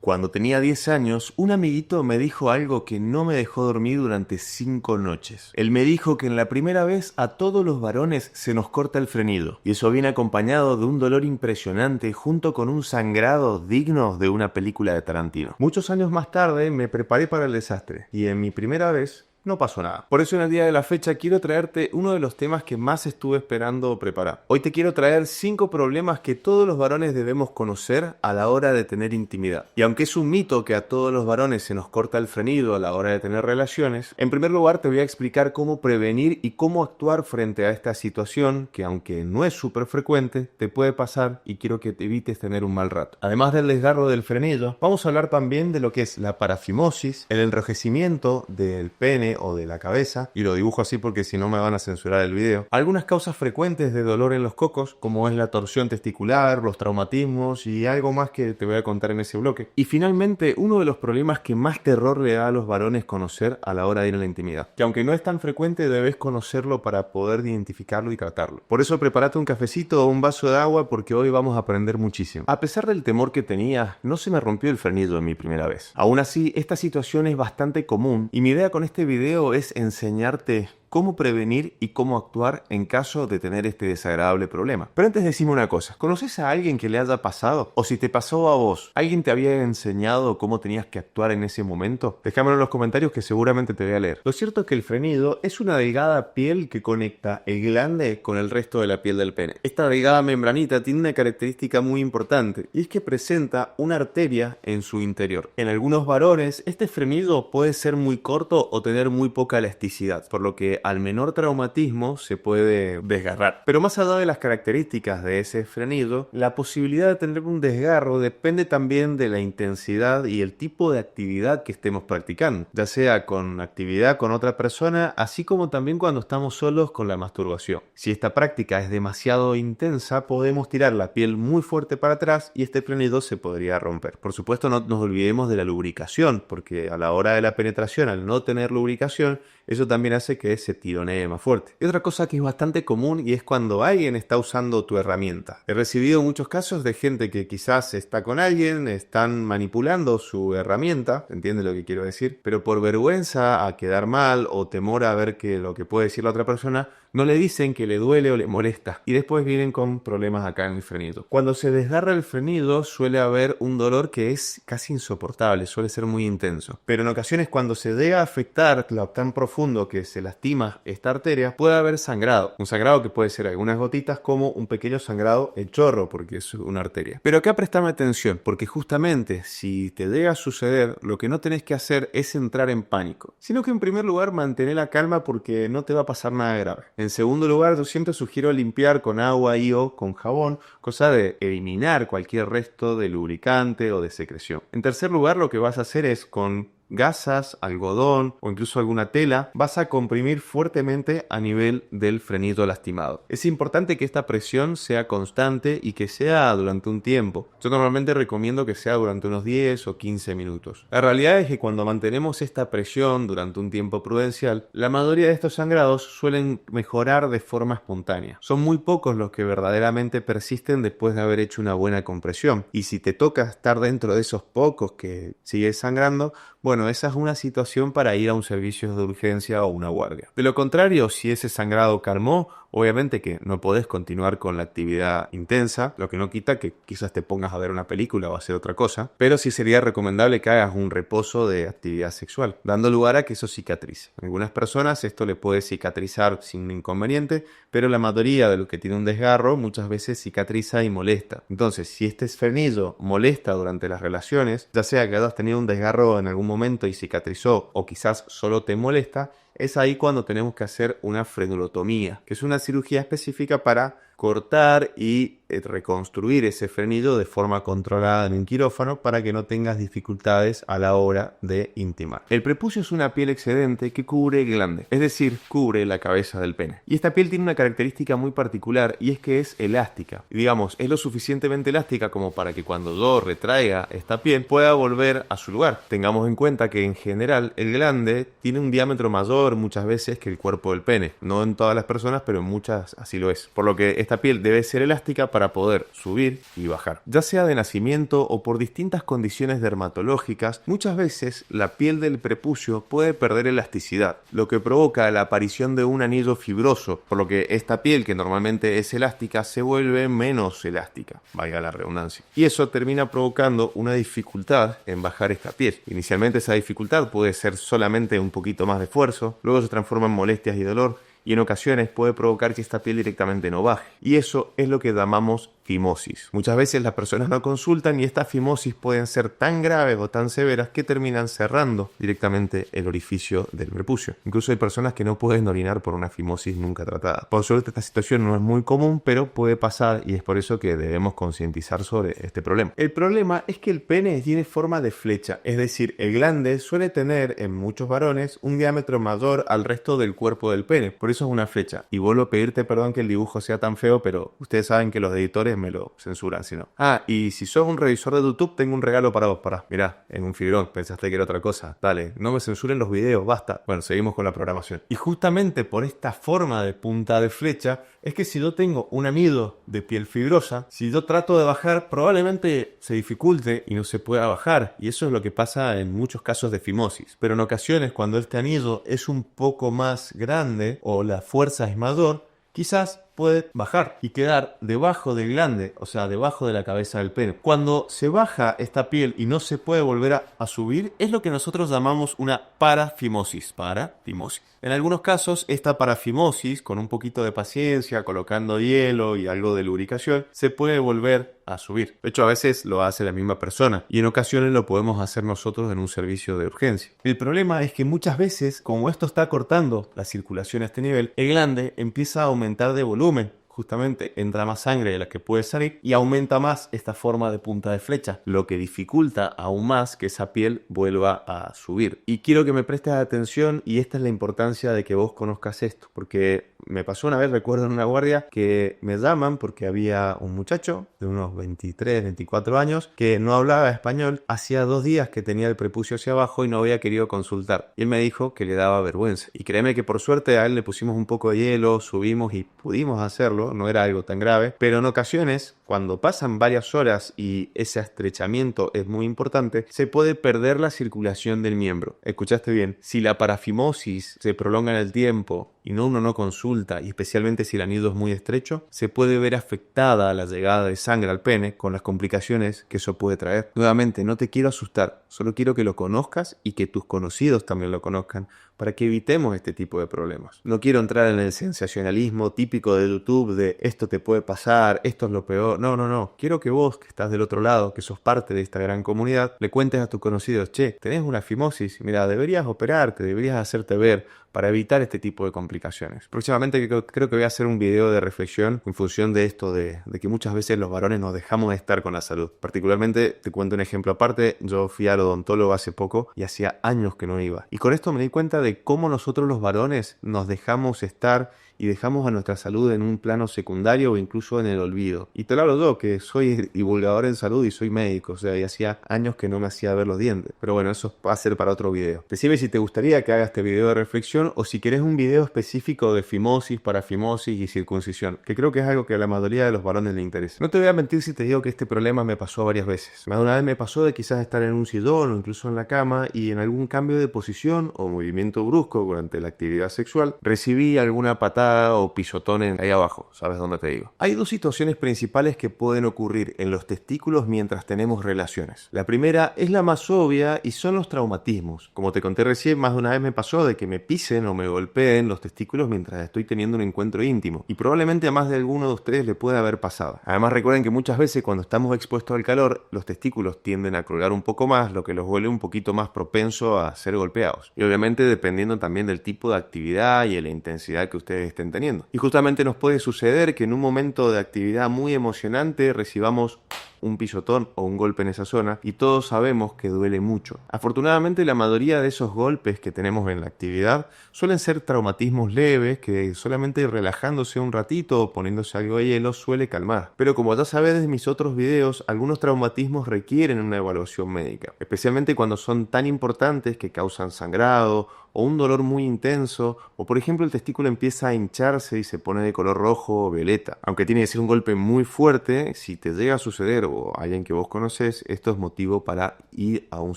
Cuando tenía 10 años, un amiguito me dijo algo que no me dejó dormir durante 5 noches. Él me dijo que en la primera vez a todos los varones se nos corta el frenido, y eso viene acompañado de un dolor impresionante junto con un sangrado digno de una película de Tarantino. Muchos años más tarde me preparé para el desastre, y en mi primera vez no pasó nada. Por eso en el día de la fecha quiero traerte uno de los temas que más estuve esperando preparar. Hoy te quiero traer 5 problemas que todos los varones debemos conocer a la hora de tener intimidad. Y aunque es un mito que a todos los varones se nos corta el frenido a la hora de tener relaciones, en primer lugar te voy a explicar cómo prevenir y cómo actuar frente a esta situación que, aunque no es súper frecuente, te puede pasar y quiero que te evites tener un mal rato. Además del desgarro del frenillo, vamos a hablar también de lo que es la parafimosis, el enrojecimiento del pene o de la cabeza, y lo dibujo así porque si no me van a censurar el video. Algunas causas frecuentes de dolor en los cocos, como es la torsión testicular, los traumatismos y algo más que te voy a contar en ese bloque. Y finalmente, uno de los problemas que más terror le da a los varones conocer a la hora de ir a la intimidad, que aunque no es tan frecuente, debes conocerlo para poder identificarlo y tratarlo. Por eso prepárate un cafecito o un vaso de agua porque hoy vamos a aprender muchísimo. A pesar del temor que tenía, no se me rompió el frenillo en mi primera vez. Aún así, esta situación es bastante común y mi idea con este video es enseñarte cómo prevenir y cómo actuar en caso de tener este desagradable problema. Pero antes decime una cosa, ¿conoces a alguien que le haya pasado? O si te pasó a vos, ¿alguien te había enseñado cómo tenías que actuar en ese momento? Déjamelo en los comentarios que seguramente te voy a leer. Lo cierto es que el frenido es una delgada piel que conecta el glande con el resto de la piel del pene. Esta delgada membranita tiene una característica muy importante y es que presenta una arteria en su interior. En algunos varones, este frenido puede ser muy corto o tener muy poca elasticidad, por lo que al menor traumatismo se puede desgarrar. Pero más allá de las características de ese frenido, la posibilidad de tener un desgarro depende también de la intensidad y el tipo de actividad que estemos practicando, ya sea con actividad con otra persona, así como también cuando estamos solos con la masturbación. Si esta práctica es demasiado intensa, podemos tirar la piel muy fuerte para atrás y este frenido se podría romper. Por supuesto, no nos olvidemos de la lubricación, porque a la hora de la penetración, al no tener lubricación, eso también hace que se tironee más fuerte. Y otra cosa que es bastante común y es cuando alguien está usando tu herramienta. He recibido muchos casos de gente que quizás está con alguien, están manipulando su herramienta, ¿entiende lo que quiero decir? Pero por vergüenza a quedar mal o temor a ver que lo que puede decir la otra persona, no le dicen que le duele o le molesta y después vienen con problemas acá en el frenido. Cuando se desgarra el frenido suele haber un dolor que es casi insoportable, suele ser muy intenso. Pero en ocasiones cuando se llega a afectar lo tan profundo que se lastima esta arteria, puede haber sangrado. Un sangrado que puede ser algunas gotitas como un pequeño sangrado en chorro porque es una arteria. Pero acá prestame atención porque justamente si te llega a suceder, lo que no tenés que hacer es entrar en pánico, sino que en primer lugar mantener la calma porque no te va a pasar nada grave. En segundo lugar, yo siempre sugiero limpiar con agua y o con jabón, cosa de eliminar cualquier resto de lubricante o de secreción. En tercer lugar, lo que vas a hacer es con gasas, algodón o incluso alguna tela, vas a comprimir fuertemente a nivel del frenillo lastimado. Es importante que esta presión sea constante y que sea durante un tiempo. Yo normalmente recomiendo que sea durante unos 10 o 15 minutos. La realidad es que cuando mantenemos esta presión durante un tiempo prudencial, la mayoría de estos sangrados suelen mejorar de forma espontánea. Son muy pocos los que verdaderamente persisten después de haber hecho una buena compresión. Y si te toca estar dentro de esos pocos que sigue sangrando, bueno, esa es una situación para ir a un servicio de urgencia o una guardia. De lo contrario, si ese sangrado calmó, obviamente que no podés continuar con la actividad intensa, lo que no quita que quizás te pongas a ver una película o a hacer otra cosa, pero sí sería recomendable que hagas un reposo de actividad sexual, dando lugar a que eso cicatrice. En algunas personas esto le puede cicatrizar sin inconveniente, pero la mayoría de los que tiene un desgarro muchas veces cicatriza y molesta. Entonces, si este frenillo molesta durante las relaciones, ya sea que hayas tenido un desgarro en algún momento y cicatrizó o quizás solo te molesta, es ahí cuando tenemos que hacer una frenulotomía, que es una cirugía específica para cortar y reconstruir ese frenillo de forma controlada en un quirófano para que no tengas dificultades a la hora de intimar. El prepucio es una piel excedente que cubre el glande, es decir, cubre la cabeza del pene. Y esta piel tiene una característica muy particular y es que es elástica. Y digamos, es lo suficientemente elástica como para que cuando yo retraiga esta piel pueda volver a su lugar. Tengamos en cuenta que en general el glande tiene un diámetro mayor muchas veces que el cuerpo del pene. No en todas las personas, pero en muchas así lo es. Por lo que esta piel debe ser elástica para poder subir y bajar. Ya sea de nacimiento o por distintas condiciones dermatológicas, muchas veces la piel del prepucio puede perder elasticidad, lo que provoca la aparición de un anillo fibroso, por lo que esta piel, que normalmente es elástica, se vuelve menos elástica, valga la redundancia. Y eso termina provocando una dificultad en bajar esta piel. Inicialmente esa dificultad puede ser solamente un poquito más de esfuerzo, luego se transforma en molestias y dolor, y en ocasiones puede provocar que esta piel directamente no baje. Y eso es lo que llamamos fimosis. Muchas veces las personas no consultan y estas fimosis pueden ser tan graves o tan severas que terminan cerrando directamente el orificio del prepucio. Incluso hay personas que no pueden orinar por una fimosis nunca tratada. Por suerte esta situación no es muy común, pero puede pasar y es por eso que debemos concientizar sobre este problema. El problema es que el pene tiene forma de flecha, es decir, el glande suele tener en muchos varones un diámetro mayor al resto del cuerpo del pene. Por eso es una flecha. Y vuelvo a pedirte perdón que el dibujo sea tan feo, pero ustedes saben que los editores me lo censuran, si no. Y si sos un revisor de YouTube, tengo un regalo para vos. Mirá, en un fibrón, pensaste que era otra cosa. Dale, no me censuren los videos, basta. Bueno, seguimos con la programación. Y justamente por esta forma de punta de flecha, es que si yo tengo un amido de piel fibrosa, si yo trato de bajar, probablemente se dificulte y no se pueda bajar. Y eso es lo que pasa en muchos casos de fimosis. Pero en ocasiones, cuando este anillo es un poco más grande o la fuerza es mayor, quizás puede bajar y quedar debajo del glande, o sea, debajo de la cabeza del pene. Cuando se baja esta piel y no se puede volver a subir, es lo que nosotros llamamos una parafimosis. Parafimosis. En algunos casos, esta parafimosis, con un poquito de paciencia, colocando hielo y algo de lubricación, se puede volver a subir. De hecho, a veces lo hace la misma persona y en ocasiones lo podemos hacer nosotros en un servicio de urgencia. El problema es que muchas veces, como esto está cortando la circulación a este nivel, el glande empieza a aumentar de volumen. Justamente entra más sangre de la que puede salir y aumenta más esta forma de punta de flecha, lo que dificulta aún más que esa piel vuelva a subir. Y quiero que me prestes atención, y esta es la importancia de que vos conozcas esto, porque me pasó una vez, recuerdo en una guardia, que me llaman porque había un muchacho de unos 23, 24 años que no hablaba español, hacía 2 días que tenía el prepucio hacia abajo y no había querido consultar. Y él me dijo que le daba vergüenza. Y créeme que por suerte a él le pusimos un poco de hielo, subimos y pudimos hacerlo, no era algo tan grave, pero en ocasiones, cuando pasan varias horas y ese estrechamiento es muy importante, se puede perder la circulación del miembro. Escuchaste bien, si la parafimosis se prolonga en el tiempo y uno no consulta, y especialmente si el anillo es muy estrecho, se puede ver afectada la llegada de sangre al pene con las complicaciones que eso puede traer. Nuevamente, no te quiero asustar, solo quiero que lo conozcas y que tus conocidos también lo conozcan para que evitemos este tipo de problemas. No quiero entrar en el sensacionalismo típico de YouTube de esto te puede pasar, esto es lo peor. No. Quiero que vos, que estás del otro lado, que sos parte de esta gran comunidad, le cuentes a tus conocidos, che, tenés una fimosis, mira, deberías operarte, deberías hacerte ver para evitar este tipo de complicaciones. Próximamente creo que voy a hacer un video de reflexión en función de esto de que muchas veces los varones nos dejamos de estar con la salud. Particularmente, te cuento un ejemplo aparte, yo fui al odontólogo hace poco y hacía años que no iba. Y con esto me di cuenta de cómo nosotros los varones nos dejamos estar y dejamos a nuestra salud en un plano secundario o incluso en el olvido. Y te lo hablo yo, que soy divulgador en salud y soy médico, o sea, y hacía años que no me hacía ver los dientes. Pero bueno, eso va a ser para otro video. Decime si te gustaría que haga este video de reflexión o si querés un video específico de fimosis, parafimosis y circuncisión, que creo que es algo que a la mayoría de los varones le interesa. No te voy a mentir si te digo que este problema me pasó varias veces. Más de una vez me pasó de quizás estar en un sillón o incluso en la cama y en algún cambio de posición o movimiento brusco durante la actividad sexual recibí alguna patada o pisotón ahí abajo, ¿sabes dónde te digo? Hay 2 situaciones principales que pueden ocurrir en los testículos mientras tenemos relaciones. La primera es la más obvia y son los traumatismos. Como te conté recién, más de una vez me pasó de que me pisen o me golpeen los testículos mientras estoy teniendo un encuentro íntimo. Y probablemente a más de alguno de ustedes le puede haber pasado. Además, recuerden que muchas veces cuando estamos expuestos al calor, los testículos tienden a colgar un poco más, lo que los vuelve un poquito más propenso a ser golpeados. Y obviamente dependiendo también del tipo de actividad y de la intensidad que ustedes estén teniendo. Y justamente nos puede suceder que en un momento de actividad muy emocionante recibamos un pisotón o un golpe en esa zona y todos sabemos que duele mucho. Afortunadamente la mayoría de esos golpes que tenemos en la actividad suelen ser traumatismos leves que solamente relajándose un ratito o poniéndose algo de hielo suele calmar. Pero como ya sabes de mis otros videos, algunos traumatismos requieren una evaluación médica, especialmente cuando son tan importantes que causan sangrado o un dolor muy intenso, o por ejemplo el testículo empieza a hincharse y se pone de color rojo o violeta. Aunque tiene que ser un golpe muy fuerte, si te llega a suceder o a alguien que vos conoces, esto es motivo para ir a un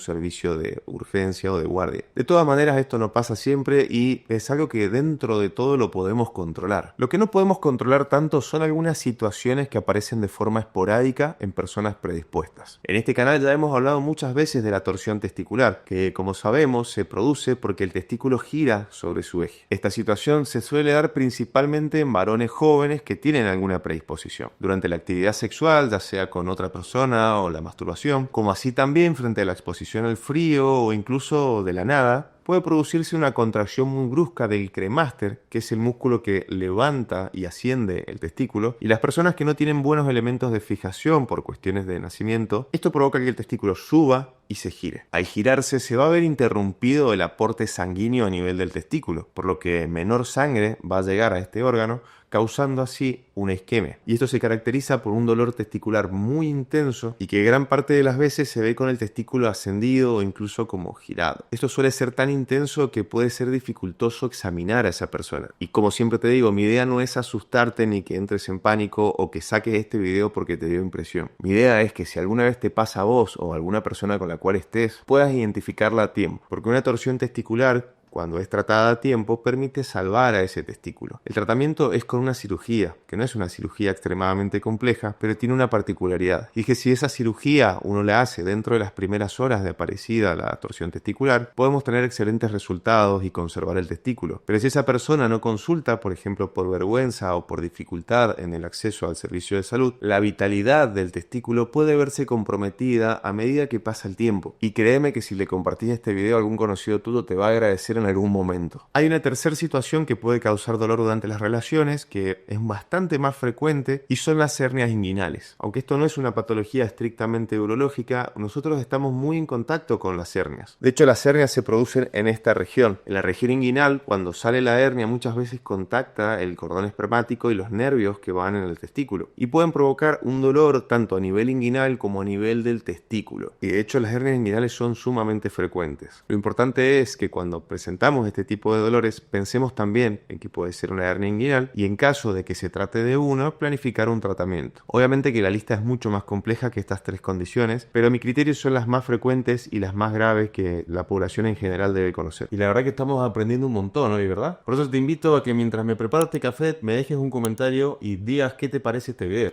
servicio de urgencia o de guardia. De todas maneras, esto no pasa siempre y es algo que dentro de todo lo podemos controlar. Lo que no podemos controlar tanto son algunas situaciones que aparecen de forma esporádica en personas predispuestas. En este canal ya hemos hablado muchas veces de la torsión testicular, que como sabemos se produce porque el testículo gira sobre su eje. Esta situación se suele dar principalmente en varones jóvenes que tienen alguna predisposición. Durante la actividad sexual, ya sea con otra persona o la masturbación, como así también frente a la exposición al frío o incluso de la nada, puede producirse una contracción muy brusca del cremaster, que es el músculo que levanta y asciende el testículo, y las personas que no tienen buenos elementos de fijación por cuestiones de nacimiento, esto provoca que el testículo suba y se gire. Al girarse se va a ver interrumpido el aporte sanguíneo a nivel del testículo, por lo que menor sangre va a llegar a este órgano, causando así una isquemia. Y esto se caracteriza por un dolor testicular muy intenso y que gran parte de las veces se ve con el testículo ascendido o incluso como girado. Esto suele ser tan intenso que puede ser dificultoso examinar a esa persona. Y como siempre te digo, mi idea no es asustarte ni que entres en pánico o que saques este video porque te dio impresión. Mi idea es que si alguna vez te pasa a vos o a alguna persona con la cual estés, puedas identificarla a tiempo. Porque una torsión testicular, cuando es tratada a tiempo, permite salvar a ese testículo. El tratamiento es con una cirugía, que no es una cirugía extremadamente compleja, pero tiene una particularidad. Y es que si esa cirugía uno la hace dentro de las primeras horas de aparecida la torsión testicular, podemos tener excelentes resultados y conservar el testículo. Pero si esa persona no consulta, por ejemplo por vergüenza o por dificultad en el acceso al servicio de salud, la vitalidad del testículo puede verse comprometida a medida que pasa el tiempo. Y créeme que si le compartís este video a algún conocido tuyo te va a agradecer en algún momento. Hay una tercera situación que puede causar dolor durante las relaciones, que es bastante más frecuente, y son las hernias inguinales. Aunque esto no es una patología estrictamente urológica, nosotros estamos muy en contacto con las hernias. De hecho, las hernias se producen en esta región. En la región inguinal, cuando sale la hernia, muchas veces contacta el cordón espermático y los nervios que van en el testículo, y pueden provocar un dolor tanto a nivel inguinal como a nivel del testículo. Y de hecho, las hernias inguinales son sumamente frecuentes. Lo importante es que cuando presentamos este tipo de dolores, pensemos también en que puede ser una hernia inguinal y en caso de que se trate de uno, planificar un tratamiento. Obviamente que la lista es mucho más compleja que estas tres condiciones, pero a mi criterio son las más frecuentes y las más graves que la población en general debe conocer. Y la verdad que estamos aprendiendo un montón hoy, ¿verdad? Por eso te invito a que mientras me preparo este café, me dejes un comentario y digas qué te parece este video.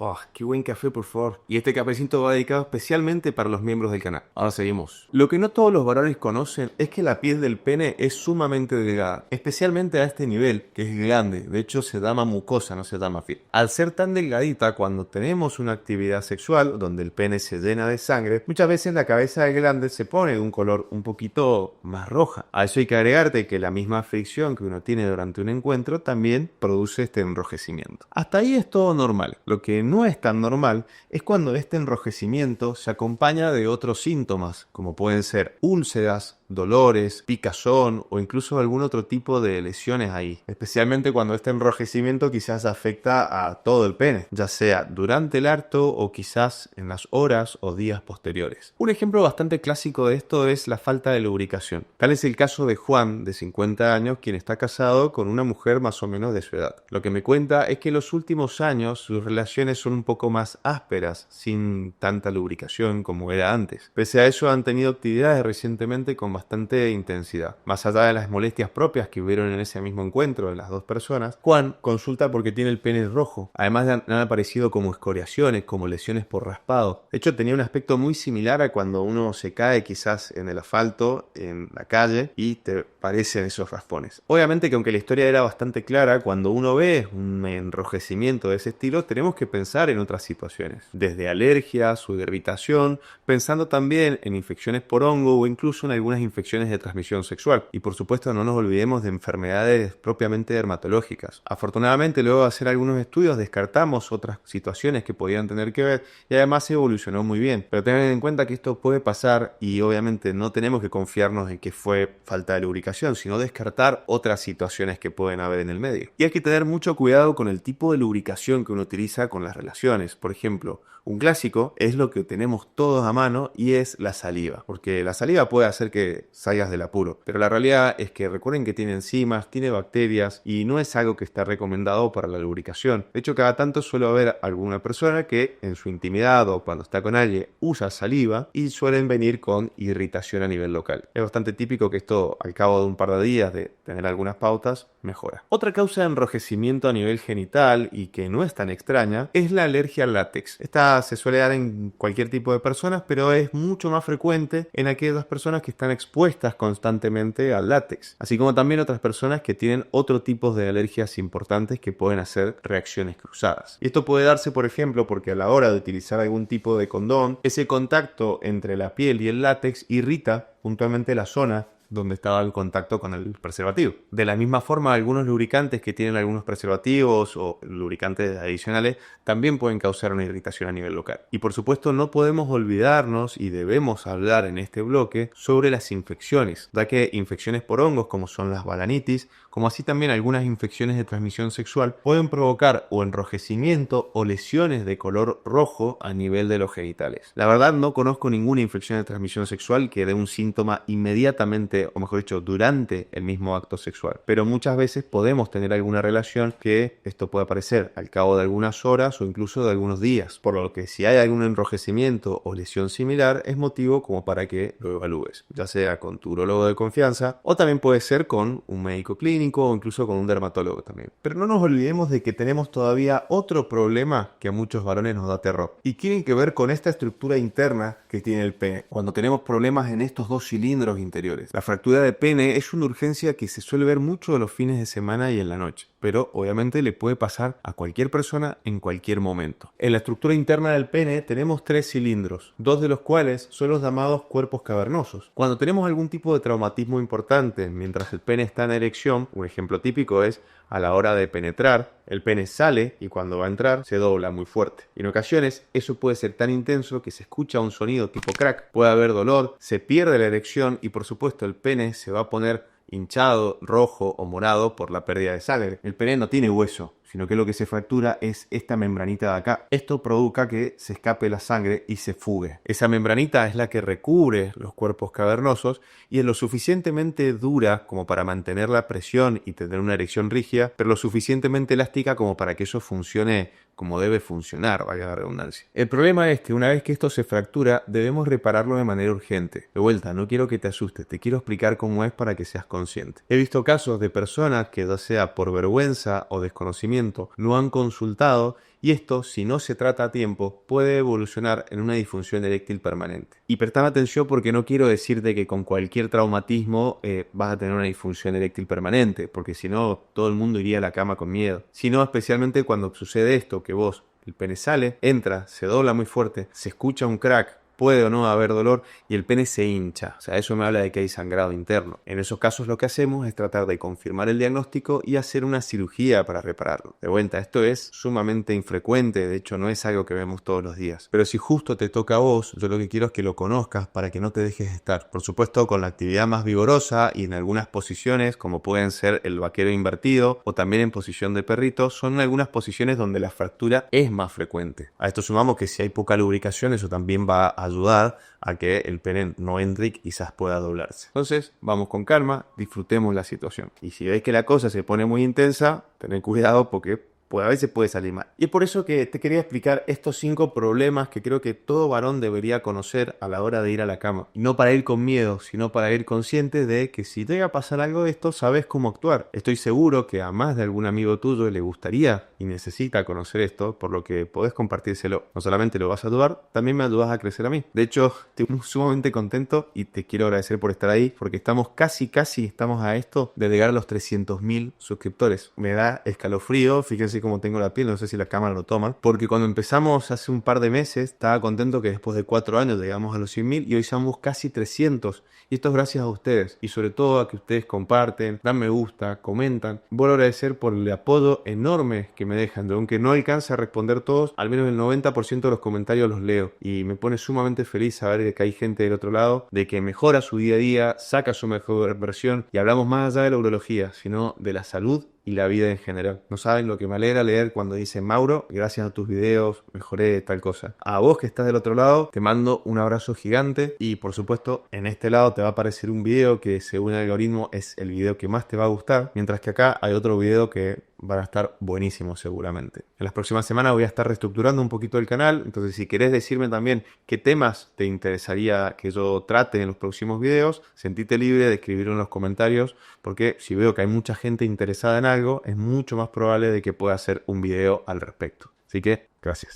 Oh, qué buen café, por favor. Y este cafecito va dedicado especialmente para los miembros del canal. Ahora seguimos. Lo que no todos los varones conocen es que la piel del pene es sumamente delgada, especialmente a este nivel, que es grande. De hecho, se llama mucosa, no se llama piel. Al ser tan delgadita, cuando tenemos una actividad sexual donde el pene se llena de sangre, muchas veces la cabeza del glande se pone de un color un poquito más roja. A eso hay que agregarte que la misma fricción que uno tiene durante un encuentro también produce este enrojecimiento. Hasta ahí es todo normal. Lo que no es tan normal es cuando este enrojecimiento se acompaña de otros síntomas, como pueden ser úlceras, dolores, picazón o incluso algún otro tipo de lesiones ahí. Especialmente cuando este enrojecimiento quizás afecta a todo el pene, ya sea durante el acto o quizás en las horas o días posteriores. Un ejemplo bastante clásico de esto es la falta de lubricación. Tal es el caso de Juan, de 50 años, quien está casado con una mujer más o menos de su edad. Lo que me cuenta es que en los últimos años sus relaciones son un poco más ásperas, sin tanta lubricación como era antes. Pese a eso han tenido actividades recientemente con bastante intensidad. Más allá de las molestias propias que hubieron en ese mismo encuentro de las dos personas, Juan consulta porque tiene el pene rojo. Además han aparecido como escoriaciones, como lesiones por raspado. De hecho, tenía un aspecto muy similar a cuando uno se cae quizás en el asfalto, en la calle, y te parecen esos raspones. Obviamente que aunque la historia era bastante clara, cuando uno ve un enrojecimiento de ese estilo, tenemos que pensar en otras situaciones. Desde alergias o irritación, pensando también en infecciones por hongo o incluso en algunas infecciones de transmisión sexual. Y por supuesto no nos olvidemos de enfermedades propiamente dermatológicas. Afortunadamente, luego de hacer algunos estudios, descartamos otras situaciones que podían tener que ver y además evolucionó muy bien. Pero tengan en cuenta que esto puede pasar y obviamente no tenemos que confiarnos en que fue falta de lubricación, sino descartar otras situaciones que pueden haber en el medio. Y hay que tener mucho cuidado con el tipo de lubricación que uno utiliza con las relaciones. Por ejemplo, un clásico es lo que tenemos todos a mano y es la saliva, porque la saliva puede hacer que salgas del apuro, pero la realidad es que recuerden que tiene enzimas, tiene bacterias y no es algo que está recomendado para la lubricación. De hecho, cada tanto suele haber alguna persona que en su intimidad o cuando está con alguien usa saliva y suelen venir con irritación a nivel local. Es bastante típico que esto al cabo de un par de días de tener algunas pautas mejora. Otra causa de enrojecimiento a nivel genital y que no es tan extraña es la alergia al látex. Esta se suele dar en cualquier tipo de personas, pero es mucho más frecuente en aquellas personas que están expuestas constantemente al látex, así como también otras personas que tienen otro tipo de alergias importantes que pueden hacer reacciones cruzadas. Y esto puede darse, por ejemplo, porque a la hora de utilizar algún tipo de condón, ese contacto entre la piel y el látex irrita puntualmente la zona donde estaba el contacto con el preservativo. De la misma forma, algunos lubricantes que tienen algunos preservativos o lubricantes adicionales también pueden causar una irritación a nivel local. Y por supuesto no podemos olvidarnos y debemos hablar en este bloque sobre las infecciones, ya que infecciones por hongos como son las balanitis, como así también algunas infecciones de transmisión sexual pueden provocar o enrojecimiento o lesiones de color rojo a nivel de los genitales. La verdad no conozco ninguna infección de transmisión sexual que dé un síntoma inmediatamente, o mejor dicho, durante el mismo acto sexual. Pero muchas veces podemos tener alguna relación que esto puede aparecer al cabo de algunas horas o incluso de algunos días. Por lo que si hay algún enrojecimiento o lesión similar, es motivo como para que lo evalúes, ya sea con tu urólogo de confianza o también puede ser con un médico clínico o incluso con un dermatólogo también. Pero no nos olvidemos de que tenemos todavía otro problema que a muchos varones nos da terror y tiene que ver con esta estructura interna que tiene el pene. Cuando tenemos problemas en estos dos cilindros interiores, la fractura de pene es una urgencia que se suele ver mucho los fines de semana y en la noche, pero obviamente le puede pasar a cualquier persona en cualquier momento. En la estructura interna del pene tenemos 3 cilindros, 2 de los cuales son los llamados cuerpos cavernosos. Cuando tenemos algún tipo de traumatismo importante mientras el pene está en erección, un ejemplo típico es a la hora de penetrar, el pene sale y cuando va a entrar se dobla muy fuerte. Y en ocasiones eso puede ser tan intenso que se escucha un sonido tipo crack, puede haber dolor, se pierde la erección y por supuesto el pene se va a poner hinchado, rojo o morado por la pérdida de sangre. El pene no tiene hueso, sino que lo que se fractura es esta membranita de acá. Esto provoca que se escape la sangre y se fugue. Esa membranita es la que recubre los cuerpos cavernosos y es lo suficientemente dura como para mantener la presión y tener una erección rígida, pero lo suficientemente elástica como para que eso funcione como debe funcionar, valga la redundancia. El problema es que una vez que esto se fractura, debemos repararlo de manera urgente. De vuelta, no quiero que te asustes, te quiero explicar cómo es para que seas consciente. He visto casos de personas que, ya sea por vergüenza o desconocimiento, no han consultado y esto, si no se trata a tiempo, puede evolucionar en una disfunción eréctil permanente. Y prestame atención porque no quiero decirte que con cualquier traumatismo vas a tener una disfunción eréctil permanente, porque si no, todo el mundo iría a la cama con miedo. Sino especialmente cuando sucede esto, que vos, el pene sale, entra, se dobla muy fuerte, se escucha un crack, puede o no haber dolor y el pene se hincha. O sea, eso me habla de que hay sangrado interno. En esos casos lo que hacemos es tratar de confirmar el diagnóstico y hacer una cirugía para repararlo. De vuelta, esto es sumamente infrecuente, de hecho no es algo que vemos todos los días. Pero si justo te toca a vos, yo lo que quiero es que lo conozcas para que no te dejes estar. Por supuesto, con la actividad más vigorosa y en algunas posiciones, como pueden ser el vaquero invertido o también en posición de perrito, son algunas posiciones donde la fractura es más frecuente. A esto sumamos que si hay poca lubricación, eso también va a ayudar a que el pene no entre y quizás pueda doblarse. Entonces, vamos con calma, disfrutemos la situación. Y si veis que la cosa se pone muy intensa, tened cuidado porque a veces puede salir mal. Y es por eso que te quería explicar estos 5 problemas que creo que todo varón debería conocer a la hora de ir a la cama. Y no para ir con miedo, sino para ir consciente de que si te llega a pasar algo de esto, sabes cómo actuar. Estoy seguro que a más de algún amigo tuyo le gustaría y necesita conocer esto, por lo que podés compartírselo. No solamente lo vas a ayudar, también me ayudas a crecer a mí. De hecho, estoy sumamente contento y te quiero agradecer por estar ahí, porque estamos casi estamos a esto de llegar a los 300.000 suscriptores. Me da escalofrío, fíjense cómo tengo la piel, no sé si la cámara lo toma, porque cuando empezamos hace un par de meses, estaba contento que después de 4 años llegamos a los 100.000 y hoy somos casi 300. Y esto es gracias a ustedes y sobre todo a que ustedes comparten, dan me gusta, comentan. Vuelvo a agradecer por el apoyo enorme que me dejan. Aunque no alcance a responder todos, al menos el 90% de los comentarios los leo. Y me pone sumamente feliz saber que hay gente del otro lado, de que mejora su día a día, saca su mejor versión. Y hablamos más allá de la urología, sino de la salud y la vida en general. No saben lo que me alegra leer cuando dicen: Mauro, gracias a tus videos mejoré tal cosa. A vos que estás del otro lado, te mando un abrazo gigante y por supuesto en este lado te va a aparecer un video que según el algoritmo es el video que más te va a gustar, mientras que acá hay otro video que van a estar buenísimos seguramente. En las próximas semanas voy a estar reestructurando un poquito el canal, entonces si querés decirme también qué temas te interesaría que yo trate en los próximos videos, sentite libre de escribirlo en los comentarios, porque si veo que hay mucha gente interesada en algo, es mucho más probable de que pueda hacer un video al respecto. Así que, gracias.